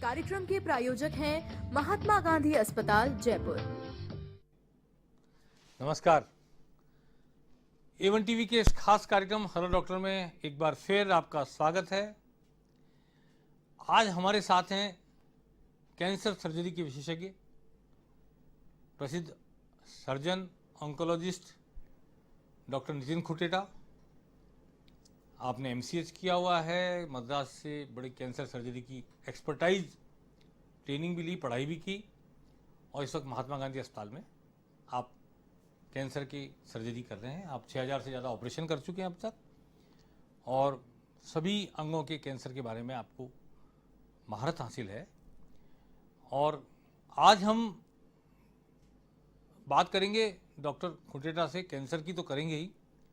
कार्यक्रम के प्रायोजक हैं महात्मा गांधी अस्पताल जयपुर। नमस्कार। एवन टीवी के इस खास कार्यक्रम हेलो डॉक्टर में एक बार फिर आपका स्वागत है। आज हमारे साथ हैं कैंसर सर्जरी के विशेषज्ञ, प्रसिद्ध सर्जन ऑन्कोलॉजिस्ट डॉक्टर नितिन खुटेटा। आपने एमसीएच किया हुआ है, मद्रास से बड़ी कैंसर सर्जरी की एक्सपर्टाइज ट्रेनिंग भी ली, पढ़ाई भी की और इस वक्त महात्मा गांधी अस्पताल में आप कैंसर की सर्जरी कर रहे हैं। आप 6000 से ज़्यादा ऑपरेशन कर चुके हैं अब तक और सभी अंगों के कैंसर के बारे में आपको महारत हासिल है। और आज हम बात करेंगे डॉक्टर खुटेटा से, कैंसर की तो करेंगे ही,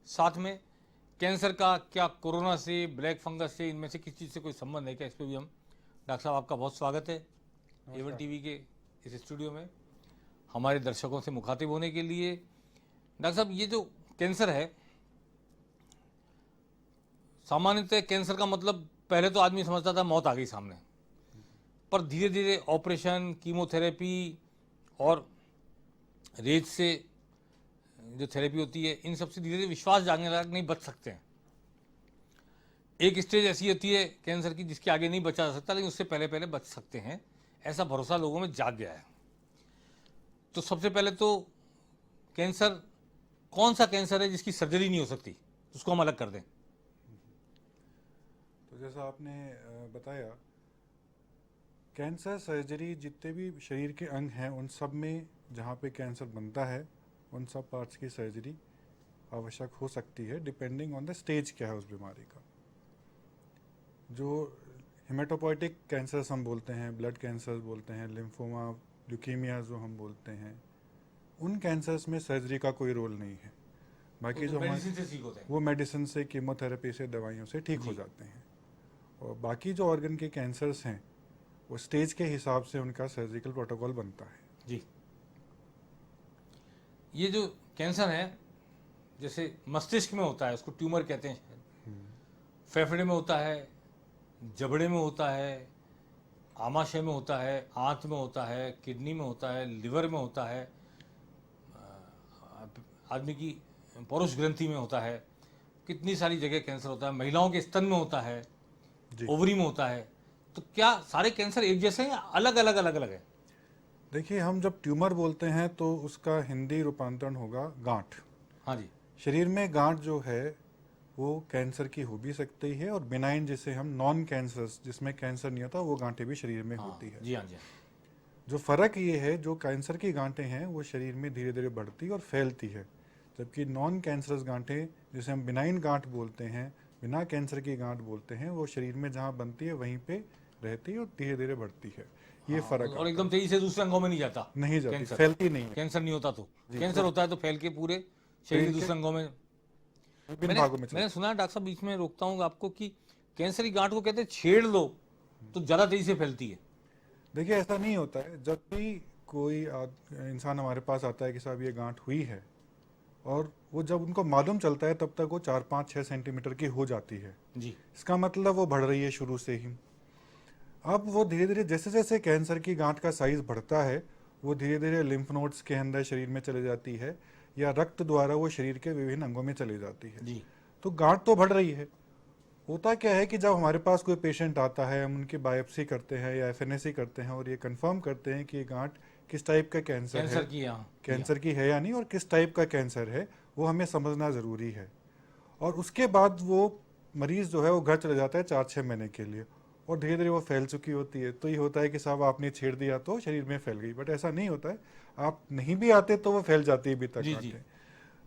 साथ में कैंसर का क्या कोरोना से, ब्लैक फंगस से, इनमें से किस चीज़ से कोई संबंध है क्या, इस पर भी हम। डॉक्टर साहब आपका बहुत स्वागत है एवन टीवी के इस स्टूडियो में हमारे दर्शकों से मुखातिब होने के लिए। डॉक्टर साहब, ये जो कैंसर है, सामान्यतः कैंसर का मतलब पहले तो आदमी समझता था मौत आ गई सामने, पर धीरे धीरे ऑपरेशन, कीमोथेरेपी और रेज से जो थेरेपी होती है, इन सबसे धीरे धीरे विश्वास जागने लगा कि नहीं, बच सकते हैं। एक स्टेज ऐसी होती है कैंसर की जिसके आगे नहीं बचा जा सकता, लेकिन उससे पहले पहले बच सकते हैं, ऐसा भरोसा लोगों में जाग गया है। तो सबसे पहले तो कैंसर, कौन सा कैंसर है जिसकी सर्जरी नहीं हो सकती, उसको हम अलग कर दें। तो जैसा आपने बताया, कैंसर सर्जरी जितने भी शरीर के अंग हैं उन सब में जहाँ पे कैंसर बनता है उन सब पार्ट्स की सर्जरी आवश्यक हो सकती है, डिपेंडिंग ऑन द स्टेज क्या है उस बीमारी का। जो हेमेटोपोइटिक कैंसर्स हम बोलते हैं, ब्लड कैंसर बोलते हैं, लिम्फोमा, ल्यूकीमिया जो हम बोलते हैं, उन कैंसर्स में सर्जरी का कोई रोल नहीं है। बाकी जो वो मेडिसिन से, कीमोथेरेपी से, दवाइयों से ठीक हो जाते हैं। और बाकी जो ऑर्गन के कैंसर्स हैं वो स्टेज के हिसाब से उनका सर्जिकल प्रोटोकॉल बनता है। जी, ये जो कैंसर है, जैसे मस्तिष्क में होता है, उसको ट्यूमर कहते हैं, फेफड़े में होता है, जबड़े में होता है, आमाशय में होता है, आंत में होता है, किडनी में होता है, लिवर में होता है, आदमी की पौरुष ग्रंथि में होता है, कितनी सारी जगह कैंसर होता है, महिलाओं के स्तन में होता है, ओवरी में होता है। तो क्या सारे कैंसर एक जैसे हैं या अलग अलग अलग अलग है? देखिए, हम जब ट्यूमर बोलते हैं तो उसका हिंदी रूपांतरण होगा गांठ। हाँ जी। शरीर में गांठ जो है वो कैंसर की हो भी सकती है, और बिनाइन जिसे हम नॉन कैंसर, जिसमें कैंसर नहीं होता, वो गांठें भी शरीर में होती है। जी हाँ जी। जो फर्क ये है, जो कैंसर की गांठें हैं वो शरीर में धीरे धीरे बढ़ती और फैलती है, जबकि नॉन कैंसरस गांठें, जिसे हम बिनाइन गांठ बोलते हैं, बिना कैंसर की गांठ बोलते हैं, वो शरीर में जहाँ बनती है वहीं पे रहती है और धीरे धीरे बढ़ती है। ये फर्क और एकदम तेजी से दूसरे अंगों में नहीं जाता, नहीं जाती, फैलती नहीं है। कैंसर नहीं होता तो कैंसर होता है तो फैल के पूरे शरीर के दूसरे अंगों में, मैंने सुना है। डॉक्टर साहब, बीच में रोकता हूँ आपको, कि कैंसर की गांठ को कहते हैं छेड़ लो तो ज्यादा तेजी से फैलती है। देखिए, ऐसा नहीं होता है। जब भी कोई इंसान हमारे पास आता है कि साहब ये गांठ हुई है, और वो जब उनको मालूम चलता है तब तक वो 4, 5, 6 सेंटीमीटर की हो जाती है जी। इसका मतलब वो बढ़ रही है शुरू से ही। अब वो धीरे धीरे, जैसे जैसे कैंसर की गांठ का साइज बढ़ता है, वो धीरे धीरे लिम्फ नोड्स के अंदर शरीर में चले जाती है, या रक्त द्वारा वो शरीर के विभिन्न अंगों में चली जाती है। जी। तो गांठ तो बढ़ रही है। होता क्या है कि जब हमारे पास कोई पेशेंट आता है, हम उनकी बायोप्सी करते हैं या एफएनएसी करते हैं और ये कंफर्म करते हैं कि ये गांठ किस टाइप का कैंसर है, कैंसर की है या नहीं, और किस टाइप का कैंसर है, वो हमें समझना ज़रूरी है। और उसके बाद वो मरीज़ जो है वो घर चले जाता है 4-6 महीने के लिए, और धीरे धीरे वो फैल चुकी होती है। तो ये होता है कि साहब आपने छेड़ दिया तो शरीर में फैल गई, बट ऐसा नहीं होता है। आप नहीं भी आते तो वो फैल जाती है भी तक गांठें।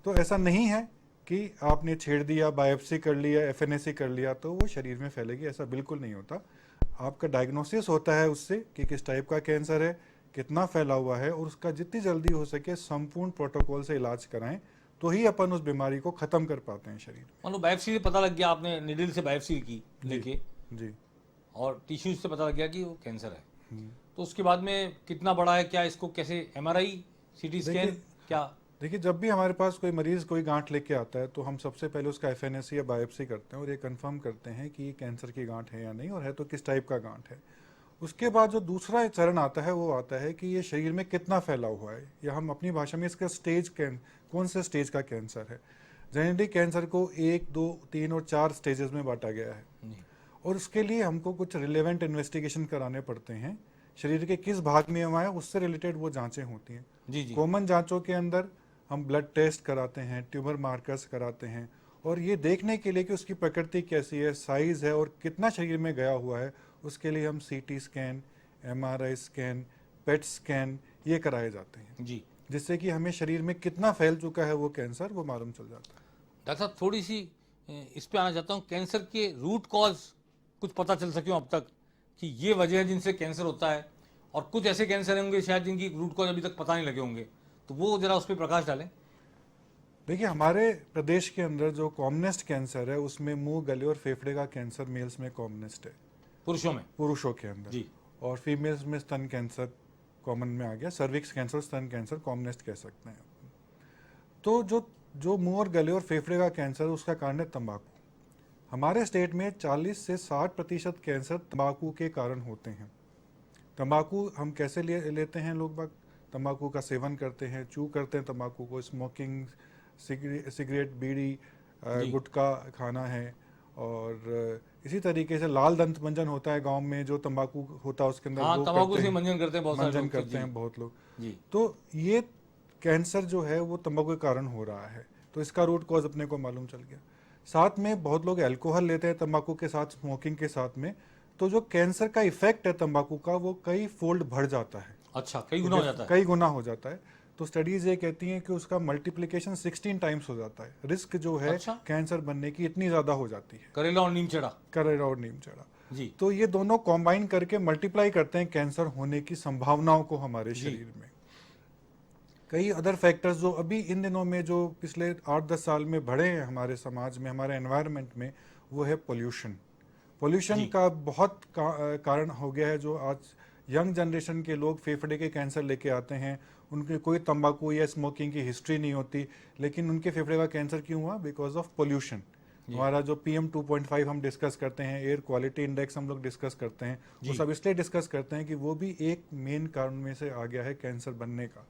तो ऐसा नहीं है कि आपने छेड़ दिया, बायोप्सी कर लिया, एफएनएसी कर लिया तो वो शरीर में फैलेगी, ऐसा बिल्कुल नहीं होता। आपका डायग्नोसिस होता है उससे कि किस टाइप का कैंसर है, कितना फैला हुआ है, और उसका जितनी जल्दी हो सके संपूर्ण प्रोटोकॉल से इलाज कराएं, तो ही अपन उस बीमारी को खत्म कर पाते हैं शरीर में। मतलब बायोप्सी से पता लग गया, आपने निडल से बायोप्सी की लेके जी, और टिश्यूज से पता लग गया कि वो कैंसर है, तो उसके बाद में कितना बड़ा है, क्या इसको कैसे, एमआरआई, सीटी स्कैन, क्या? देखिए, जब भी हमारे पास कोई मरीज कोई गांठ लेके आता है तो हम सबसे पहले उसका एफएनएसी या बायोप्सी करते हैं और ये कंफर्म करते हैं कि ये कैंसर की गांठ है या नहीं, और है तो किस टाइप का गांठ है। उसके बाद जो दूसरा चरण आता है वो आता है कि ये शरीर में कितना फैला हुआ है, या हम अपनी भाषा में इसका स्टेज कौन से स्टेज का कैंसर है। जेनेटिक कैंसर को 1, 2, 3 और 4 स्टेजेस में बांटा गया है, और उसके लिए हमको कुछ रिलेवेंट इन्वेस्टिगेशन कराने पड़ते हैं। शरीर के किस भाग में हुआ है उससे रिलेटेड वो जांचें होती हैं। जी जी। कॉमन जांचों के अंदर हम ब्लड टेस्ट कराते हैं, ट्यूमर मार्कर्स कराते हैं, और ये देखने के लिए कि उसकी प्रकृति कैसी है, साइज है और कितना शरीर में गया हुआ है, उसके लिए हम CT scan, MRI scan, PET scan ये कराए जाते हैं जी, जिससे कि हमें शरीर में कितना फैल चुका है वो कैंसर वो मालूम चल जाता है। डॉक्टर साहब थोड़ी सी इस पे आना चाहता हूँ, कैंसर के रूट कॉज कुछ पता चल सके अब तक कि ये वजह है जिनसे कैंसर होता है, और कुछ ऐसे कैंसर होंगे शायद जिनकी रूट कॉज अभी तक पता नहीं लगे होंगे, तो वो जरा उस पर प्रकाश डालें। देखिए, हमारे प्रदेश के अंदर जो कॉमनेस्ट कैंसर है उसमें मुंह, गले और फेफड़े का कैंसर मेल्स में कॉमनेस्ट है, पुरुषों के अंदर जी, और फीमेल्स में स्तन कैंसर कॉमन में आ गया, सर्विक्स कैंसर, स्तन कैंसर कॉमनेस्ट कह सकते हैं। तो जो मुंह और गले और फेफड़े का कैंसर उसका कारण है तंबाकू। हमारे स्टेट में 40 से 60% कैंसर तंबाकू के कारण होते हैं। तंबाकू हम कैसे लेते हैं, लोग बाग तंबाकू का सेवन करते हैं, चू करते हैं तंबाकू को, स्मोकिंग, सिगरेट, बीड़ी, गुटखा खाना है, और इसी तरीके से लाल दंत मंजन होता है गांव में, जो तंबाकू होता है उसके अंदर हाँ, वो तंबाकू से करते हैं, मंजन करते हैं बहुत सारे लोग, करते हैं बहुत लोग जी। तो ये कैंसर जो है वो तंबाकू के कारण हो रहा है, तो इसका रूट कॉज अपने को मालूम चल गया। साथ में बहुत लोग अल्कोहल लेते हैं तंबाकू के साथ, स्मोकिंग के साथ में, तो जो कैंसर का इफेक्ट है तंबाकू का वो कई फोल्ड बढ़ जाता है। अच्छा, कई गुना हो जाता है। कई गुना हो जाता है। तो स्टडीज ये कहती हैं कि उसका मल्टीप्लिकेशन 16 टाइम्स हो जाता है। रिस्क जो है अच्छा? कैंसर बनने की इतनी ज्यादा हो जाती है। करेला और नीम चढ़ा जी। तो ये दोनों कॉम्बाइन करके मल्टीप्लाई करते हैं कैंसर होने की संभावनाओं को हमारे शरीर में। कई अदर फैक्टर्स जो अभी इन दिनों में जो पिछले 8-10 साल में बढ़े हैं हमारे समाज में, हमारे एनवायरनमेंट में, वो है पोल्यूशन का बहुत कारण हो गया है। जो आज यंग जनरेशन के लोग फेफड़े के कैंसर लेके आते हैं, उनके कोई तंबाकू या स्मोकिंग की हिस्ट्री नहीं होती, लेकिन उनके फेफड़े का कैंसर क्यों हुआ? Because of pollution. हमारा जो PM 2.5 हम डिस्कस करते हैं, एयर क्वालिटी इंडेक्स हम लोग डिस्कस करते हैं, वो सब इसलिए डिस्कस करते हैं कि वो भी एक मेन कारण में से आ गया है कैंसर बनने का।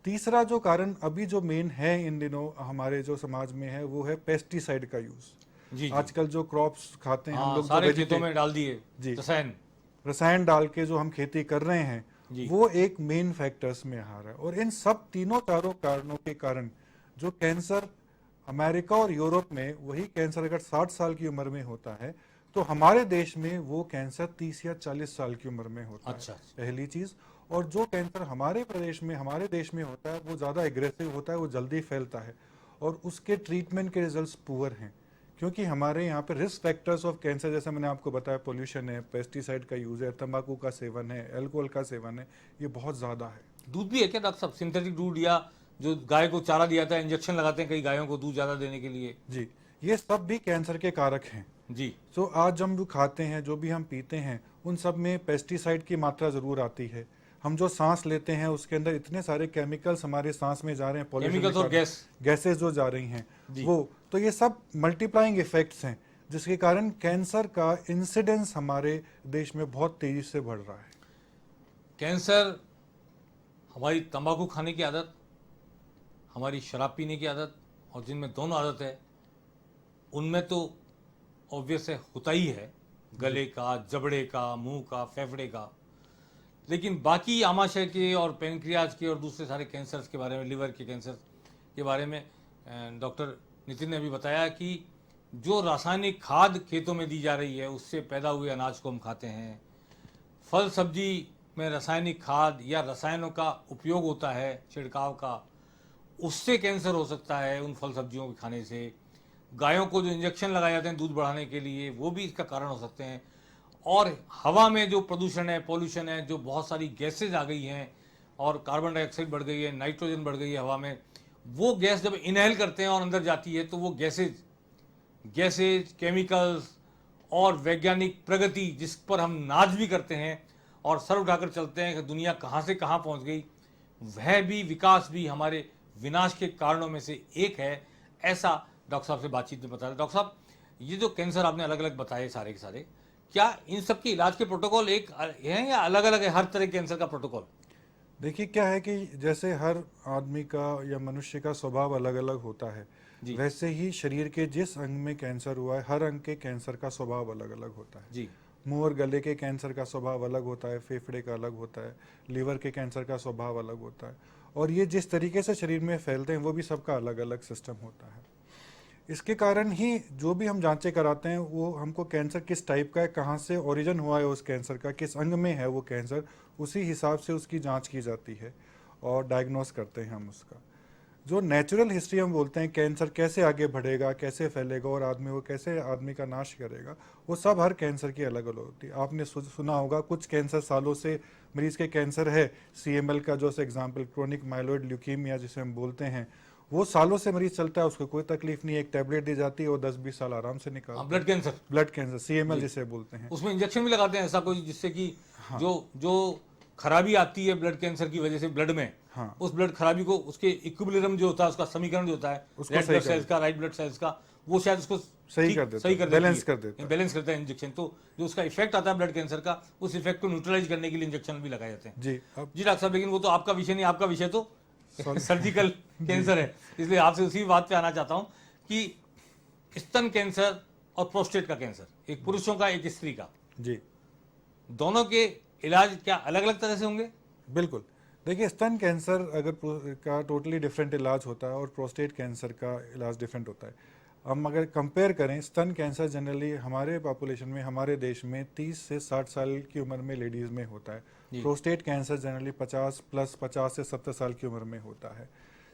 तीसरा जो कारण अभी जो मेन है इन दिनों हमारे जो समाज में है वो है पेस्टिसाइड का यूज। आजकल जो क्रॉप्स खाते हैं हम लोग, सारे खेतों में डाल दिए रसायन डाल के जो हम खेती कर रहे हैं, वो एक मेन फैक्टर्स में आ रहा है। और इन सब चारों कारणों के कारण जो कैंसर अमेरिका और यूरोप में, वही कैंसर अगर 60 साल की उम्र में होता है तो हमारे देश में वो कैंसर 30 या 40 साल की उम्र में होता है। पहली चीज। और जो कैंसर हमारे प्रदेश में, हमारे देश में होता है, वो ज्यादा एग्रेसिव होता है, वो जल्दी फैलता है, और उसके ट्रीटमेंट के रिजल्ट्स पुअर हैं, क्योंकि हमारे यहाँ पे रिस्क फैक्टर्स ऑफ कैंसर, जैसे मैंने आपको बताया, पोल्यूशन है, पेस्टिसाइड का यूज है, तंबाकू का सेवन है, अल्कोहल का सेवन है, ये बहुत ज्यादा है। दूध भी है क्या डॉक्टर साहब? सिंथेटिक दूध, या जो गाय को चारा दिया था, इंजेक्शन लगाते हैं कई गायों को दूध ज्यादा देने के लिए? जी, ये सब भी कैंसर के कारक हैं जी। तो आज हम जो खाते हैं, जो भी हम पीते हैं, उन सब में पेस्टिसाइड की मात्रा जरूर आती है। हम जो सांस लेते हैं उसके अंदर इतने सारे केमिकल्स हमारे सांस में जा रहे हैं, केमिकल्स और गैसेस जो जा रही हैं वो, तो ये सब मल्टीप्लाइंग इफेक्ट्स हैं, जिसके कारण कैंसर का इंसिडेंस हमारे देश में बहुत तेजी से बढ़ रहा है। कैंसर हमारी तंबाकू खाने की आदत, हमारी शराब पीने की आदत, और जिनमें दोनों आदत है उनमें तो ऑब्वियस है, होता ही है, गले का, जबड़े का, मुंह का, फेफड़े का। लेकिन बाकी आमाशय के और पेनक्रियाज के और दूसरे सारे कैंसर्स के बारे में, लिवर के कैंसर के बारे में डॉक्टर नितिन ने अभी बताया कि जो रासायनिक खाद खेतों में दी जा रही है उससे पैदा हुए अनाज को हम खाते हैं। फल सब्जी में रासायनिक खाद या रसायनों का उपयोग होता है, छिड़काव का, उससे कैंसर हो सकता है उन फल सब्जियों के खाने से। गायों को जो इंजेक्शन लगाए जाते हैं दूध बढ़ाने के लिए, वो भी इसका कारण हो सकते हैं। और हवा में जो प्रदूषण है, पॉल्यूशन है, जो बहुत सारी गैसेज आ गई हैं और कार्बन डाइऑक्साइड बढ़ गई है, नाइट्रोजन बढ़ गई है हवा में, वो गैस जब इनहेल करते हैं और अंदर जाती है तो वो गैसेज, केमिकल्स और वैज्ञानिक प्रगति, जिस पर हम नाज भी करते हैं और सर उठाकर चलते हैं कि दुनिया कहाँ से कहाँ पहुँच गई, वह भी विकास भी हमारे विनाश के कारणों में से एक है, ऐसा डॉक्टर साहब से बातचीत में बताया। डॉक्टर साहब, ये जो कैंसर आपने अलग अलग बताए सारे के सारे, क्या इन सब के इलाज के प्रोटोकॉल एक है या अलग अलग है हर तरह के कैंसर का प्रोटोकॉल? देखिए क्या है कि जैसे हर आदमी का या मनुष्य का स्वभाव अलग अलग होता है, वैसे ही शरीर के जिस अंग में कैंसर हुआ है, हर अंग के कैंसर का स्वभाव अलग अलग होता है। जी। मुंह और गले के कैंसर का स्वभाव अलग होता है, फेफड़े का अलग होता है, लीवर के कैंसर का स्वभाव अलग होता है, और ये जिस तरीके से शरीर में फैलते हैं वो भी सबका अलग अलग सिस्टम होता है। इसके कारण ही जो भी हम जांचें कराते हैं वो हमको कैंसर किस टाइप का है, कहाँ से ओरिजिन हुआ है उस कैंसर का, किस अंग में है वो कैंसर, उसी हिसाब से उसकी जांच की जाती है और डायग्नोस करते हैं हम उसका। जो नेचुरल हिस्ट्री हम बोलते हैं, कैंसर कैसे आगे बढ़ेगा, कैसे फैलेगा और आदमी वो कैसे आदमी का नाश करेगा, वो सब हर कैंसर की अलग अलग होती है। आपने सुना होगा कुछ कैंसर सालों से मरीज के कैंसर है, CML का जो एग्जाम्पल क्रोनिक माइलोइड ल्यूकीमिया जिसे हम बोलते हैं, वो सालों से मरीज चलता है, उसको कोई तकलीफ नहीं है, एक टेबलेट दी जाती है, वो 10-20 साल आराम से निकाल। ब्लड कैंसर CML जिसे बोलते हैं, उसमें इंजेक्शन भी लगाते हैं ऐसा कोई जिससे कि जो खराबी आती है ब्लड कैंसर की वजह से ब्लड में, उस ब्लड खराबी को उसके इक्विलिब्रियम जो होता है, उसका समीकरण जो होता है रेड ब्लड सेल्स का, राइट ब्लड सेल्स का, वो शायद उसको सही कर बैलेंस करता है इंजेक्शन। तो जो उसका इफेक्ट आता है ब्लड कैंसर का, उस इफेक्ट को न्यूट्रलाइज करने के लिए इंजेक्शन भी लगाए जाते हैं। जी डॉक्टर साहब, लेकिन वो तो आपका विषय नहीं, आपका विषय तो सर्जिकल कैंसर है, इसलिए आपसे उसी बात पे आना चाहता हूं कि स्तन कैंसर और प्रोस्टेट का कैंसर, एक पुरुषों का एक स्त्री का, जी दोनों के इलाज क्या अलग अलग तरह से होंगे? बिल्कुल। देखिए, स्तन कैंसर अगर का टोटली डिफरेंट इलाज होता है और प्रोस्टेट कैंसर का इलाज डिफरेंट होता है। हम अगर कंपेयर करें, स्तन कैंसर जनरली हमारे पॉपुलेशन में, हमारे देश में 30 से 60 साल की उम्र में लेडीज़ में होता है। प्रोस्टेट कैंसर जनरली 50 से 70 साल की उम्र में होता है।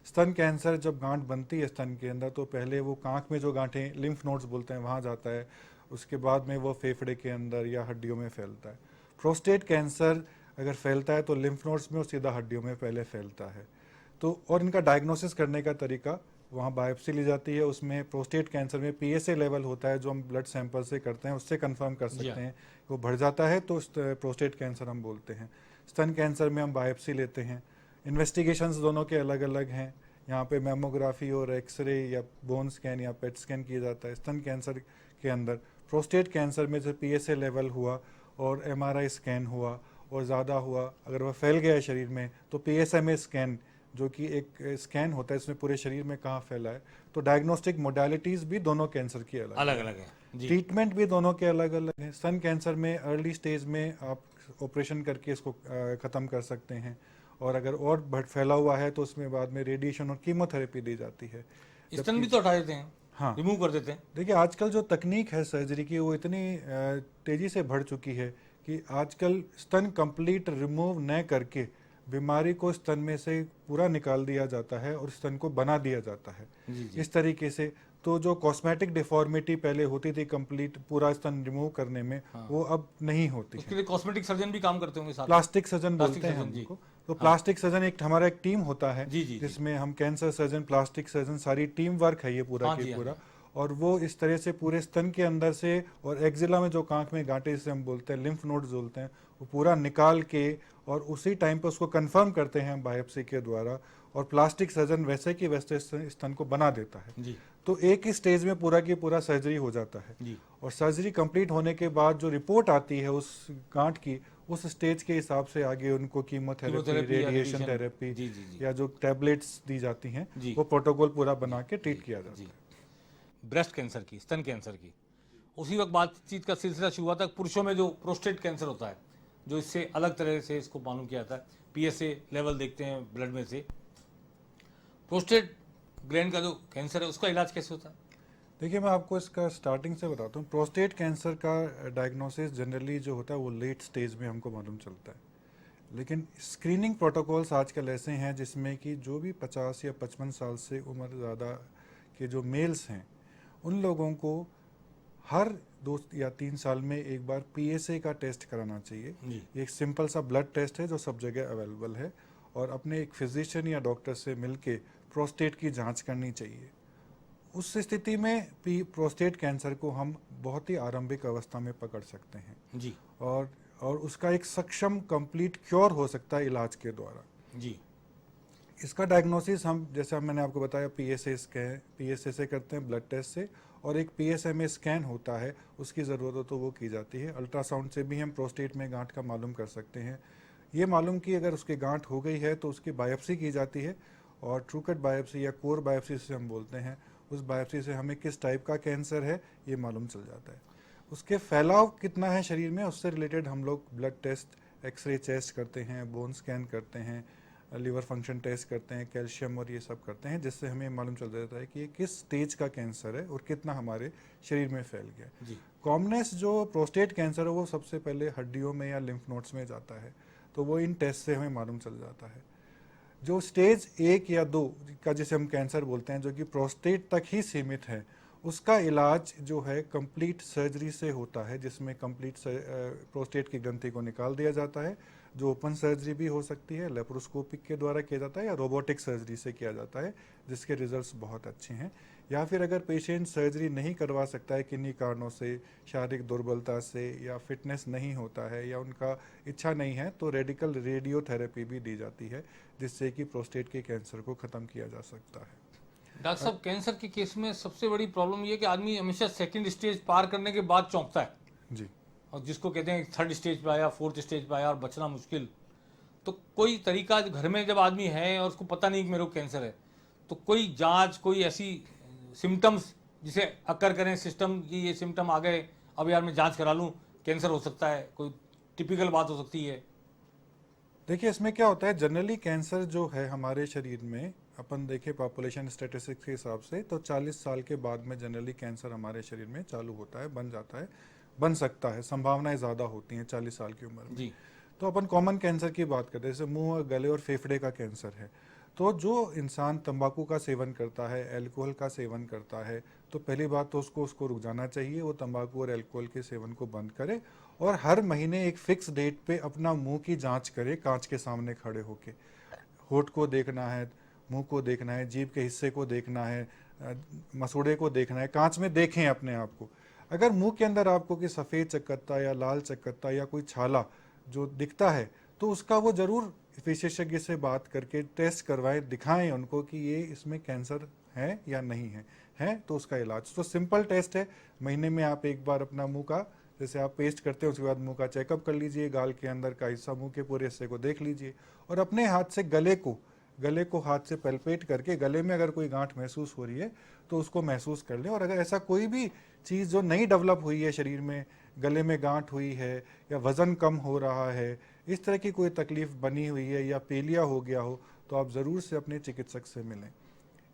स्तन कैंसर जब गांठ बनती है स्तन के अंदर, तो पहले वो कांख में जो गांठें, लिम्फ नोड्स बोलते हैं, वहाँ जाता है, उसके बाद में वो फेफड़े के अंदर या हड्डियों में फैलता है। प्रोस्टेट कैंसर अगर फैलता है तो लिम्फ नोड्स में और सीधा हड्डियों में पहले फैलता है। तो और इनका डायग्नोसिस करने का तरीका, वहाँ बायोप्सी ली जाती है, उसमें प्रोस्टेट कैंसर में PSA लेवल होता है जो हम ब्लड सैंपल से करते हैं, उससे कंफर्म कर सकते हैं। वो बढ़ जाता है तो प्रोस्टेट कैंसर हम बोलते हैं। स्तन कैंसर में हम बायोप्सी लेते हैं। इन्वेस्टिगेशंस दोनों के अलग अलग हैं। यहाँ पे मैमोग्राफी और एक्सरे या बोन स्कैन या पेट स्कैन किया जाता है स्तन कैंसर के अंदर। प्रोस्टेट कैंसर में जो PSA लेवल हुआ और MRI स्कैन हुआ और ज़्यादा हुआ, अगर वह फैल गया है शरीर में, तो PSMA स्कैन, जो कि एक स्कैन होता है इसमें पूरे शरीर में कहाँ फैला है। तो डायग्नोस्टिक मोडालिटीज़ भी दोनों कैंसर की अलग अलग है। ट्रीटमेंट भी दोनों के अलग अलग हैं। स्तन कैंसर में अर्ली स्टेज में आप ऑपरेशन करके इसको ख़त्म कर सकते हैं, और अगर और फैला हुआ है तो उसमें बाद में रेडिएशन और कीमोथेरेपी दी जाती है। स्तन भी तो हटा देते हैं, हाँ, रिमूव कर देते हैं। देखिए, आजकल जो तकनीक है सर्जरी की, वो इतनी तेज़ी से बढ़ चुकी है कि आजकल स्तन कंप्लीट रिमूव न करके बीमारी को स्तन में से पूरा निकाल दिया जाता है और स्तन को बना दिया जाता है। इस तरीके से तो जो कॉस्मेटिक डिफॉर्मिटी पहले होती थी कंप्लीट पूरा स्तन रिमूव करने में, वो अब नहीं होती। उसके लिए कॉस्मेटिक सर्जन भी काम करते होंगे साथ, प्लास्टिक सर्जन बोलते हैं हमको। तो प्लास्टिक सर्जन हमारा एक टीम होता है जिसमें हम कैंसर सर्जन, प्लास्टिक सर्जन, सारी टीम वर्क है ये पूरा की पूरा। और वो इस तरह से पूरे स्तन के अंदर से और एक्जिला में जो कांख में गांठे जिसे हम बोलते हैं, लिम्फ नोड्स बोलते हैं, वो पूरा निकाल के और उसी टाइम पे उसको कंफर्म करते हैं हम बायोप्सी के द्वारा, और प्लास्टिक सर्जन वैसे की वैसे स्तन को बना देता है। तो एक ही स्टेज में पूरा की पूरा सर्जरी हो जाता है। और सर्जरी कंप्लीट होने के बाद जो रिपोर्ट आती है उस गांठ की, उस स्टेज के हिसाब से आगे उनको कीमोथेरेपी, रेडिएशन थेरेपी या जो टैबलेट्स दी जाती हैं, वो प्रोटोकॉल पूरा बना के ट्रीट किया जाता है। ब्रेस्ट कैंसर की, स्तन कैंसर की, उसी वक्त बातचीत का सिलसिला शुरू हुआ था। पुरुषों में जो प्रोस्टेट कैंसर होता है, जो इससे अलग तरह से इसको मालूम किया जाता है, PSA लेवल देखते हैं ब्लड में से। प्रोस्टेट ग्लैंड का जो कैंसर है उसका इलाज कैसे होता है? देखिए, मैं आपको इसका स्टार्टिंग से बताता हूँ। प्रोस्टेट कैंसर का डायग्नोसिस जनरली जो होता है वो लेट स्टेज में हमको मालूम चलता है, लेकिन स्क्रीनिंग प्रोटोकॉल्स आजकल ऐसे हैं जिसमें कि जो भी 50 या 55 साल से उम्र ज़्यादा के जो मेल्स हैं, उन लोगों को हर 2 या 3 साल में एक बार PSA का टेस्ट कराना चाहिए। ये एक सिंपल सा ब्लड टेस्ट है जो सब जगह अवेलेबल है, और अपने एक फिजिशियन या डॉक्टर से मिलके प्रोस्टेट की जांच करनी चाहिए। उस स्थिति में प्रोस्टेट कैंसर को हम बहुत ही आरंभिक अवस्था में पकड़ सकते हैं और उसका एक सक्षम कंप्लीट क्योर हो सकता है इलाज के द्वारा। इसका डायग्नोसिस हम, जैसा मैंने आपको बताया, पीएसए से करते हैं, ब्लड टेस्ट से, और एक पीएसएमए स्कैन होता है, उसकी ज़रूरत हो तो वो की जाती है। अल्ट्रासाउंड से भी हम प्रोस्टेट में गांठ का मालूम कर सकते हैं। ये मालूम कि अगर उसकी गांठ हो गई है तो उसकी बायोप्सी की जाती है, और ट्रू कट बायोप्सी या कोर बायोप्सी से हम बोलते हैं, उस बायोप्सी से हमें किस टाइप का कैंसर है ये मालूम चल जाता है। उसके फैलाव कितना है शरीर में, उससे रिलेटेड हम लोग ब्लड टेस्ट, एक्सरे चेस्ट करते हैं, बोन स्कैन करते हैं, लीवर फंक्शन टेस्ट करते हैं, कैल्शियम और ये सब करते हैं, जिससे हमें मालूम चल जाता है कि ये किस स्टेज का कैंसर है और कितना हमारे शरीर में फैल गया। कॉमनेस जो प्रोस्टेट कैंसर है वो सबसे पहले हड्डियों में या लिम्फ नोड्स में जाता है, तो वो इन टेस्ट से हमें मालूम चल जाता है। जो स्टेज 1 या 2 का जिसे हम कैंसर बोलते हैं, जो कि प्रोस्टेट तक ही सीमित है, उसका इलाज जो है कंप्लीट सर्जरी से होता है, जिसमें कंप्लीट प्रोस्टेट की ग्रंथि को निकाल दिया जाता है, जो ओपन सर्जरी भी हो सकती है, लेप्रोस्कोपिक के द्वारा किया जाता है, या रोबोटिक सर्जरी से किया जाता है, जिसके रिजल्ट्स बहुत अच्छे हैं। या फिर अगर पेशेंट सर्जरी नहीं करवा सकता है किन्हीं कारणों से, शारीरिक दुर्बलता से, या फिटनेस नहीं होता है, या उनका इच्छा नहीं है, तो रेडिकल रेडियोथेरेपी भी दी जाती है, जिससे कि प्रोस्टेट के कैंसर को ख़त्म किया जा सकता है। डॉक्टर साहब, कैंसर के केस में सबसे बड़ी प्रॉब्लम ये कि आदमी हमेशा सेकंड स्टेज पार करने के बाद चौंकता है जी, और जिसको कहते हैं थर्ड स्टेज पे आया, फोर्थ स्टेज पे आया और बचना मुश्किल। तो कोई तरीका घर में जब आदमी है और उसको पता नहीं कि मेरे को कैंसर है, तो कोई जांच, कोई ऐसी सिम्टम्स जिसे अकर करें सिस्टम की, ये सिम्टम आ गए, अब यार मैं जांच करा लूँ, कैंसर हो सकता है, कोई टिपिकल बात हो सकती है? देखिए इसमें क्या होता है, जनरली कैंसर जो है हमारे शरीर में, अपन देखें पॉपुलेशन स्टेटिस्टिक्स के हिसाब से, तो 40 साल के बाद में जनरली कैंसर हमारे शरीर में चालू होता है, बन जाता है, बन सकता है, संभावनाएं ज़्यादा होती हैं 40 साल की उम्र में जी। तो अपन कॉमन कैंसर की बात करते हैं, जैसे मुंह और गले और फेफड़े का कैंसर है, तो जो इंसान तंबाकू का सेवन करता है, अल्कोहल का सेवन करता है, तो पहली बात तो उसको रुक जाना चाहिए, वो तंबाकू और अल्कोहल के सेवन को बंद करे, और हर महीने एक फिक्स डेट पे अपना मुंह की जांच करे, कांच के सामने खड़े होके, होठ को देखना है, मुंह को देखना है, जीभ के हिस्से को देखना है, मसूड़े को देखना है, कांच में देखें अपने आप को। अगर मुंह के अंदर आपको कि सफ़ेद चकत्ता या लाल चकत्ता या कोई छाला जो दिखता है, तो उसका वो ज़रूर विशेषज्ञ से बात करके टेस्ट करवाएं, दिखाएं उनको कि ये इसमें कैंसर है या नहीं है तो उसका इलाज तो सिंपल टेस्ट है। महीने में आप एक बार अपना मुंह का, जैसे आप पेस्ट करते हैं उसके बाद मुंह का चेकअप कर लीजिए, गाल के अंदर का हिस्सा, मुंह के पूरे हिस्से को देख लीजिए, और अपने हाथ से गले को हाथ से पलपेट करके गले में अगर कोई गांठ महसूस हो रही है तो उसको महसूस कर लें। और अगर ऐसा कोई भी चीज़ जो नई डेवलप हुई है शरीर में, गले में गांठ हुई है या वज़न कम हो रहा है, इस तरह की कोई तकलीफ बनी हुई है या पीलिया हो गया हो, तो आप ज़रूर से अपने चिकित्सक से मिलें।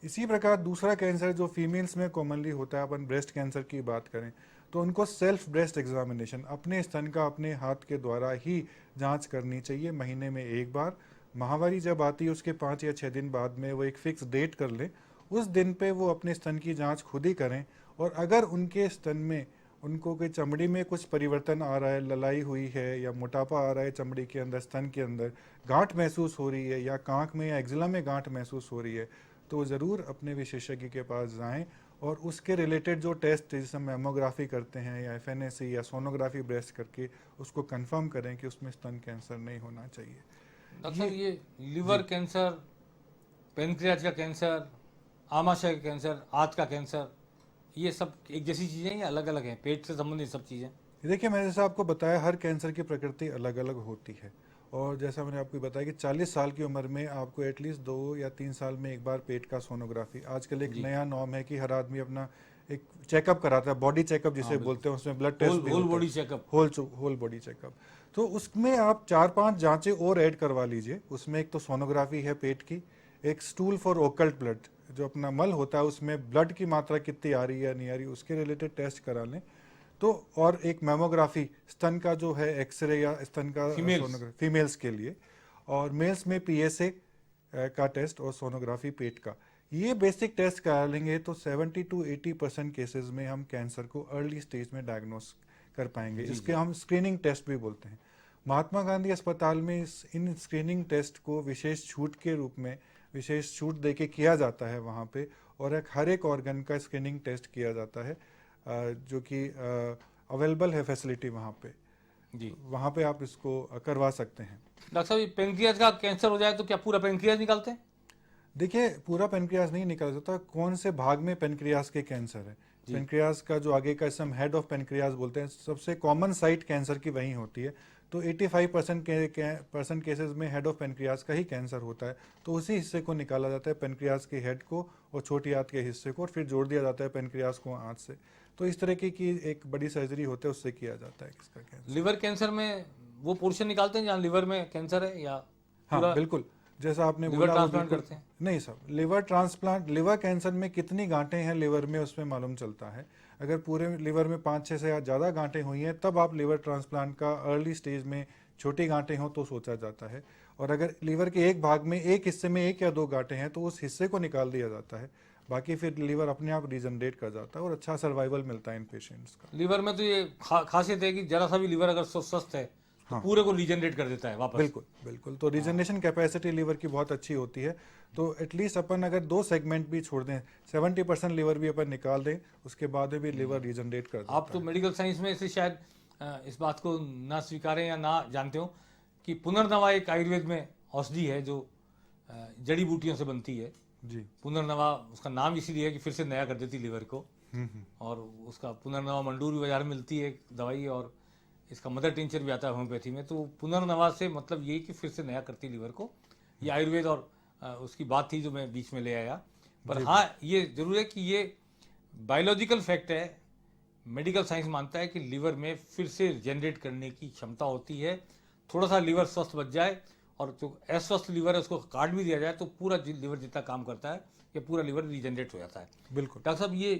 इसी प्रकार दूसरा कैंसर जो फीमेल्स में कॉमनली होता है, अपन ब्रेस्ट कैंसर की बात करें तो उनको सेल्फ ब्रेस्ट एग्जामिनेशन, अपने स्तन का अपने हाथ के द्वारा ही जांच करनी चाहिए महीने में एक बार। माहवारी जब आती है उसके 5 या 6 दिन बाद में वो एक फिक्स डेट कर लें, उस दिन पे वो अपने स्तन की जांच खुद ही करें, और अगर उनके स्तन में उनको कोई चमड़ी में कुछ परिवर्तन आ रहा है, ललाई हुई है या मोटापा आ रहा है चमड़ी के अंदर, स्तन के अंदर गांठ महसूस हो रही है या कांख में या एक्जिला में गांठ महसूस हो रही है, तो ज़रूर अपने विशेषज्ञ के पास जाएं और उसके रिलेटेड जो टेस्ट जैसे मैमोग्राफी करते हैं या एफएनएसी या सोनोग्राफी ब्रेस्ट करके उसको कंफर्म करें कि उसमें स्तन कैंसर नहीं होना चाहिए। डॉक्टर साहब, ये लीवर कैंसर, पेनक्रियाज का कैंसर, आमाशय का कैंसर, आंत का कैंसर, ये सब एक जैसी चीज़ें या अलग अलग हैं, पेट से संबंधित सब चीज़ें? देखिए मैंने जैसा आपको बताया, हर कैंसर की प्रकृति अलग अलग होती है, और जैसा मैंने आपको बताया कि 40 साल की उम्र में आपको एटलीस्ट 2 या 3 साल में एक बार पेट का सोनोग्राफी, आजकल एक नया नॉर्म है कि हर आदमी अपना एक चेकअप कराता है, बॉडी चेकअप जिसे बोलते हैं, उसमें ब्लड टेस्ट भी whole body checkup, whole body checkup. तो उसमें आप 4-5 जांचें और ऐड करवा लीजिए। उसमें एक तो सोनोग्राफी है पेट की, एक स्टूल फॉर ओकल्ट ब्लड, जो अपना मल होता है उसमें ब्लड की मात्रा कितनी आ रही है नहीं आ रही, उसके रिलेटेड टेस्ट करा लें तो, और एक मेमोग्राफी स्तन का जो है एक्सरे या स्तन का फीमेल्स के लिए, और मेल्स में पीएसए का टेस्ट और सोनोग्राफी पेट का, ये बेसिक टेस्ट करा लेंगे तो 70 to 80% केसेस में हम कैंसर को अर्ली स्टेज में डायग्नोस कर पाएंगे। इसके हम स्क्रीनिंग टेस्ट भी बोलते हैं। महात्मा गांधी अस्पताल में इन स्क्रीनिंग टेस्ट को विशेष छूट के रूप में, विशेष छूट देके किया जाता है वहाँ पे, और हर एक ऑर्गन का स्क्रीनिंग टेस्ट किया जाता है, जो कि अवेलेबल है फैसिलिटी वहाँ पे जी, वहाँ पे आप इसको करवा सकते हैं। डॉक्टर साहब, पेनक्रियाज का कैंसर हो जाए तो क्या पूरा पेनक्रियाज निकालते हैं? देखिए पूरा पेनक्रियास नहीं निकाला जाता, कौन से भाग में पेनक्रियास के कैंसर है। पेनक्रियास का जो आगे का हिस्सा हम हेड ऑफ पेनक्रियास बोलते हैं, सबसे कॉमन साइट कैंसर की वहीं होती है। तो 85% केसेस में हेड ऑफ पेनक्रियास का ही कैंसर होता है। तो उसी हिस्से को निकाला जाता है, पेनक्रियास के हेड को और छोटी आंत के हिस्से को, और फिर जोड़ दिया जाता है पेनक्रियास को आंत से। तो इस तरीके की एक बड़ी सर्जरी होती है, उससे किया जाता है इसका कैंसर। लिवर कैंसर में वो पोर्शन निकालते हैं जहाँ लिवर में कैंसर है, या हाँ बिल्कुल, जैसा आपने लिवर बोला ट्रांसप्लांट करते हैं? नहीं sir, liver transplant, liver cancer में कितनी गांठें हैं लिवर में उसमें मालूम चलता है। अगर पूरे लिवर में 5-6 से ज़्यादा गांठें हुई हैं तब आप लिवर ट्रांसप्लांट का अर्ली स्टेज में छोटी गांठें हों तो सोचा जाता है। और अगर लिवर के एक भाग में, एक हिस्से में 1 या 2 गांठें हैं तो उस हिस्से को निकाल दिया जाता है। बाकी फिर लिवर अपने आप रीजनरेट कर जाता है और अच्छा सर्वाइवल मिलता है इन पेशेंट्स का। लिवर में तो ये खासियत है कि जरा सा भी लिवर अगर स्वस्थ है तो पूरे को रीजनरेट कर देता है वापस। बिल्कुल बिल्कुल, तो रीजनरेशन कैपेसिटी लिवर की बहुत अच्छी होती है। तो एटलीस्ट अपन अगर 2 सेगमेंट भी छोड़ दें, 70% लिवर भी अपन निकाल दें, उसके बाद में भी लिवर रीजनरेट कर देता है। आप तो मेडिकल साइंस में से शायद इस बात को ना स्वीकारें या ना जानते हो कि पुनर्नवा एक आयुर्वेद में औषधि है जो जड़ी बूटियों से बनती है जी। पुनर्नवा उसका नाम इसीलिए है कि फिर से नया कर देती लिवर को। और उसका पुनर्नवा मंडूर भी बाजार में मिलती है दवाई, और इसका मदर टिंचर भी आता है होम्योपैथी में। तो पुनर्नवा से मतलब यही कि फिर से नया करती लिवर को। ये आयुर्वेद और उसकी बात थी जो मैं बीच में ले आया। पर हाँ, ये जरूर है कि ये बायोलॉजिकल फैक्ट है। मेडिकल साइंस मानता है कि लिवर में फिर से जनरेट करने की क्षमता होती है। थोड़ा सा लिवर स्वस्थ बच जाए और जो अस्वस्थ लिवर है उसको काट भी दिया जाए तो पूरा लिवर जितना काम करता है ये पूरा लिवर रीजनरेट हो जाता है। बिल्कुल डॉक्टर साहब, ये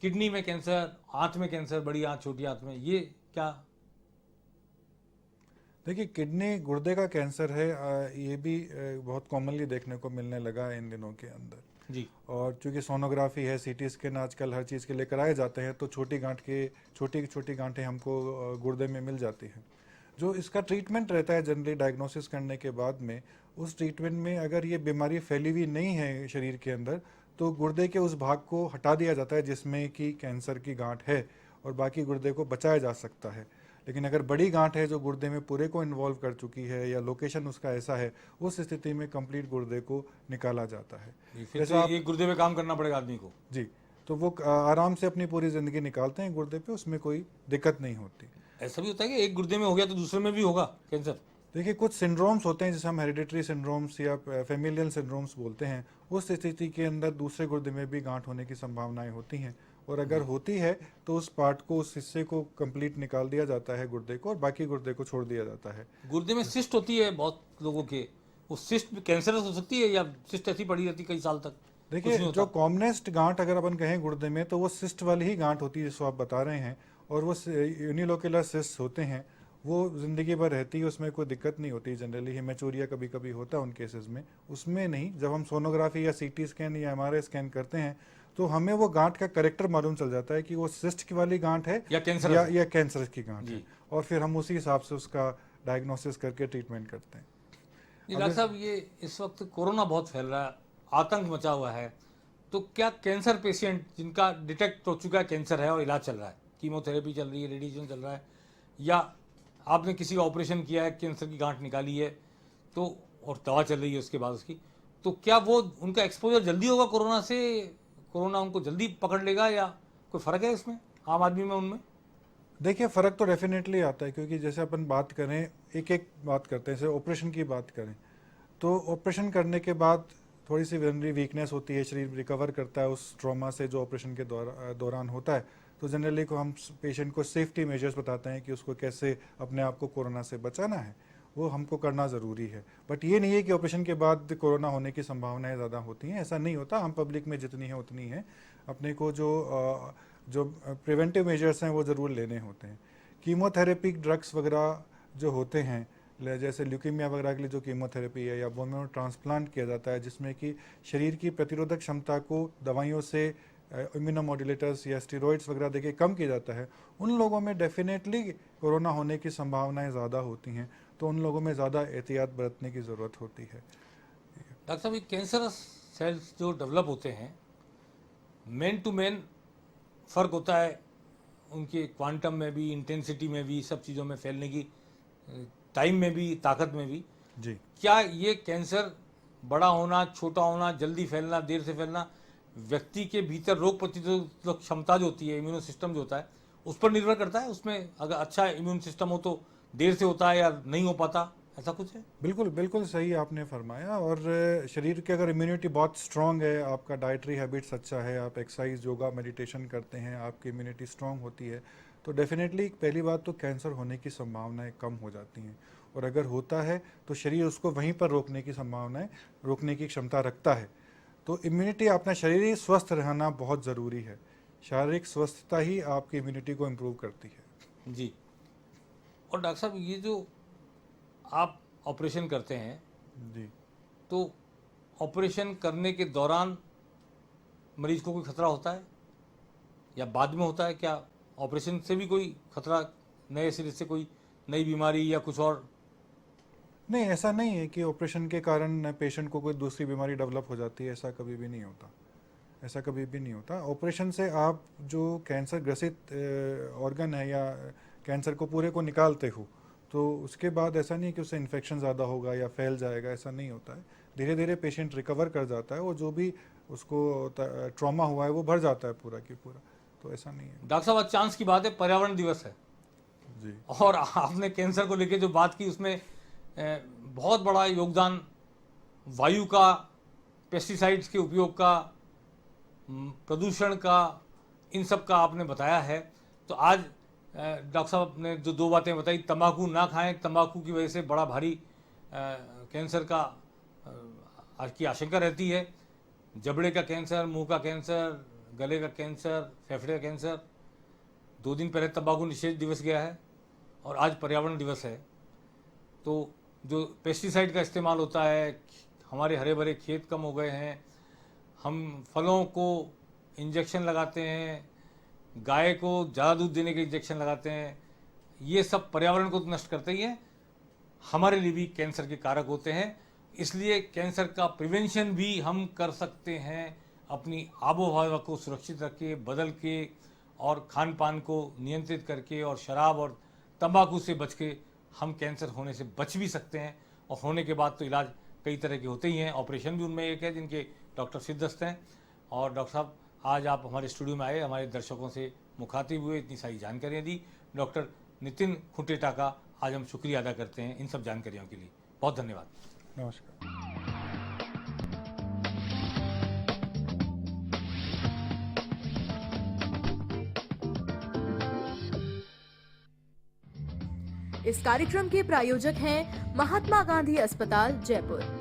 किडनी में कैंसर, आंत में कैंसर, बड़ी आंत, छोटी आंत में, ये क्या? देखिए, किडनी गुर्दे का कैंसर है, ये भी बहुत कॉमनली देखने को मिलने लगा है इन दिनों के अंदर जी। और चूंकि सोनोग्राफी है, सीटी स्कैन आजकल हर चीज़ के लिए कराए जाते हैं, तो छोटी गांठें हमको गुर्दे में मिल जाती हैं। जो इसका ट्रीटमेंट रहता है जनरली डायग्नोसिस करने के बाद में, उस ट्रीटमेंट में अगर ये बीमारी फैली हुई नहीं है शरीर के अंदर तो गुर्दे के उस भाग को हटा दिया जाता है जिसमें कि कैंसर की गांठ है और बाकी गुर्दे को बचाया जा सकता है। लेकिन अगर बड़ी गांठ है जो गुर्दे में पूरे को इन्वॉल्व कर चुकी है या लोकेशन उसका ऐसा है, उस स्थिति में कंप्लीट गुर्दे को निकाला जाता है। फिर तो एक गुर्दे में काम करना पड़ेगा आदमी को। जी, तो वो आराम से अपनी पूरी ज़िंदगी निकालते हैं गुर्दे पे, उसमें कोई दिक्कत नहीं होती। ऐसा भी होता है कि एक गुर्दे में हो गया तो दूसरे में भी होगा कैंसर? देखिए, कुछ सिंड्रोम्स होते हैं जिसे हम हेरिडिटरी सिंड्रोम्स या फैमिलियल सिंड्रोम्स बोलते हैं। उस स्थिति के अंदर दूसरे गुर्दे में भी गांठ होने की संभावनाएं होती हैं और अगर होती है तो उस पार्ट को, उस हिस्से को कंप्लीट निकाल दिया जाता है गुर्दे को और बाकी गुर्दे को छोड़ दिया जाता है। गुर्दे में सिस्ट होती है बहुत लोगों के, वो सिस्ट भी कैंसरस हो सकती है या सिस्ट ऐसी पड़ी रहती कई साल तक? देखिए, जो कॉमनेस्ट गांठ अगर अपन कहें गुर्दे में तो वो सिस्ट वाली ही गांठ होती है जिसको आप बता रहे हैं, और वो यूनिलोकुलर सिस्ट होते हैं, वो ज़िंदगी भर रहती है, उसमें कोई दिक्कत नहीं होती। जनरली हेमेचूरिया कभी कभी होता है उन केसेस में, उसमें नहीं। जब हम सोनोग्राफी या सीटी स्कैन या एमआरआई स्कैन करते हैं तो हमें वो गांठ का करेक्टर मालूम चल जाता है कि वो सिस्ट की वाली गांठ है या कैंसर या कैंसर की गांठ है, और फिर हम उसी हिसाब से उसका डायग्नोसिस करके ट्रीटमेंट करते हैं। डॉक्टर साहब, ये इस वक्त कोरोना बहुत फैल रहा है, आतंक मचा हुआ है, तो क्या कैंसर पेशेंट जिनका डिटेक्ट हो चुका है कैंसर है और इलाज चल रहा है, कीमोथेरेपी चल रही है, रेडिएशन चल रहा है, या आपने किसी का ऑपरेशन किया है, कैंसर की गांठ निकाली है तो और दवा चल रही है उसके बाद उसकी, तो क्या वो उनका एक्सपोजर जल्दी होगा कोरोना से? कोरोना उनको जल्दी पकड़ लेगा या कोई फ़र्क है इसमें आम आदमी में उनमें? देखिए, फ़र्क तो डेफिनेटली आता है, क्योंकि जैसे अपन बात करें, एक एक बात करते हैं, जैसे ऑपरेशन की बात करें तो ऑपरेशन करने के बाद थोड़ी सी जनरली वीकनेस होती है, शरीर रिकवर करता है उस ट्रॉमा से जो ऑपरेशन के दौरान होता है। तो जनरली को हम पेशेंट को सेफ्टी मेजर्स बताते हैं कि उसको कैसे अपने आप को कोरोना से बचाना है, वो हमको करना ज़रूरी है। बट ये नहीं है कि ऑपरेशन के बाद कोरोना होने की संभावनाएं ज़्यादा होती हैं, ऐसा नहीं होता। आम पब्लिक में जितनी है उतनी है। अपने को जो प्रिवेंटिव मेजर्स हैं वो ज़रूर लेने होते हैं। कीमोथेरेपी ड्रग्स वगैरह जो होते हैं, जैसे ल्यूकीमिया वगैरह के लिए जो कीमोथेरेपी है या बोन मैरो ट्रांसप्लांट किया जाता है जिसमें कि शरीर की प्रतिरोधक क्षमता को दवाइयों से, इम्यूनोमोड्यूलेटर्स या स्टेरॉइड्स वगैरह देके कम किया जाता है, उन लोगों में डेफिनेटली कोरोना होने की संभावनाएं ज़्यादा होती हैं। तो उन लोगों में ज़्यादा एहतियात बरतने की ज़रूरत होती है। डॉक्टर साहब, ये कैंसरस सेल्स जो डेवलप होते हैं, मैन टू मैन फ़र्क होता है उनके क्वांटम में भी, इंटेंसिटी में भी, सब चीज़ों में फैलने की टाइम में भी, ताकत में भी। जी, क्या ये कैंसर बड़ा होना, छोटा होना, जल्दी फैलना, देर से फैलना, व्यक्ति के भीतर रोग प्रतिरोधक क्षमता जो होती है, इम्यूनो सिस्टम जो होता है, उस पर निर्भर करता है। उसमें अगर अच्छा इम्यून सिस्टम हो तो देर से होता है या नहीं हो पाता, ऐसा कुछ है? बिल्कुल बिल्कुल सही आपने फरमाया। और शरीर की अगर इम्यूनिटी बहुत स्ट्रांग है, आपका डाइटरी हैबिट्स अच्छा है, आप एक्सरसाइज, योगा, मेडिटेशन करते हैं, आपकी इम्यूनिटी स्ट्रांग होती है, तो डेफिनेटली पहली बात तो कैंसर होने की संभावनाएं कम हो जाती हैं। और अगर होता है तो शरीर उसको वहीं पर रोकने की संभावनाएं, रोकने की क्षमता रखता है। तो इम्यूनिटी, अपना शरीर ही स्वस्थ रहना बहुत ज़रूरी है। शारीरिक स्वस्थता ही आपकी इम्यूनिटी को इम्प्रूव करती है। जी। और डॉक्टर साहब, ये जो आप ऑपरेशन करते हैं जी, तो ऑपरेशन करने के दौरान मरीज को कोई खतरा होता है या बाद में होता है? क्या ऑपरेशन से भी कोई खतरा, नए सिरे से कोई नई बीमारी या कुछ और? नहीं, ऐसा नहीं है कि ऑपरेशन के कारण पेशेंट को कोई दूसरी बीमारी डेवलप हो जाती है, ऐसा कभी भी नहीं होता। ऐसा कभी भी नहीं होता। ऑपरेशन से आप जो कैंसर ग्रसित ऑर्गन है या कैंसर को पूरे को निकालते हो, तो उसके बाद ऐसा नहीं है कि उससे इन्फेक्शन ज़्यादा होगा या फैल जाएगा, ऐसा नहीं होता है। धीरे धीरे पेशेंट रिकवर कर जाता है और जो भी उसको ट्रॉमा हुआ है वो भर जाता है पूरा की पूरा। तो ऐसा नहीं है। डॉक्टर साहब, आज चांस की बात है, पर्यावरण दिवस है जी, और आपने कैंसर को लेके जो बात की उसमें बहुत बड़ा योगदान वायु का, पेस्टिसाइड्स के उपयोग का, प्रदूषण का, इन सब का आपने बताया है। तो आज डॉक्टर साहब ने जो दो बातें बताई, तंबाकू ना खाएं, तंबाकू की वजह से बड़ा भारी कैंसर का की आशंका रहती है, जबड़े का कैंसर, मुंह का कैंसर, गले का कैंसर, फेफड़े का कैंसर। 2 दिन पहले तंबाकू निषेध दिवस गया है और आज पर्यावरण दिवस है। तो जो पेस्टिसाइड का इस्तेमाल होता है, हमारे हरे भरे खेत कम हो गए हैं, हम फलों को इंजेक्शन लगाते हैं, गाय को ज़्यादा दूध देने के इंजेक्शन लगाते हैं, ये सब पर्यावरण को तो नष्ट करते ही हैं, हमारे लिए भी कैंसर के कारक होते हैं। इसलिए कैंसर का प्रिवेंशन भी हम कर सकते हैं अपनी आबो हवा को सुरक्षित रख के, बदल के, और खान पान को नियंत्रित करके, और शराब और तंबाकू से बच के हम कैंसर होने से बच भी सकते हैं। और होने के बाद तो इलाज कई तरह के होते ही हैं, ऑपरेशन भी उनमें एक है जिनके डॉक्टर सिद्धस्त हैं। और डॉक्टर साहब, आज आप हमारे स्टूडियो में आए, हमारे दर्शकों से मुखातिब हुए, इतनी सारी जानकारियाँ दी। डॉक्टर नितिन खुंटेटा का आज हम शुक्रिया अदा करते हैं इन सब जानकारियों के लिए। बहुत धन्यवाद। नमस्कार। इस कार्यक्रम के प्रायोजक हैं महात्मा गांधी अस्पताल, जयपुर।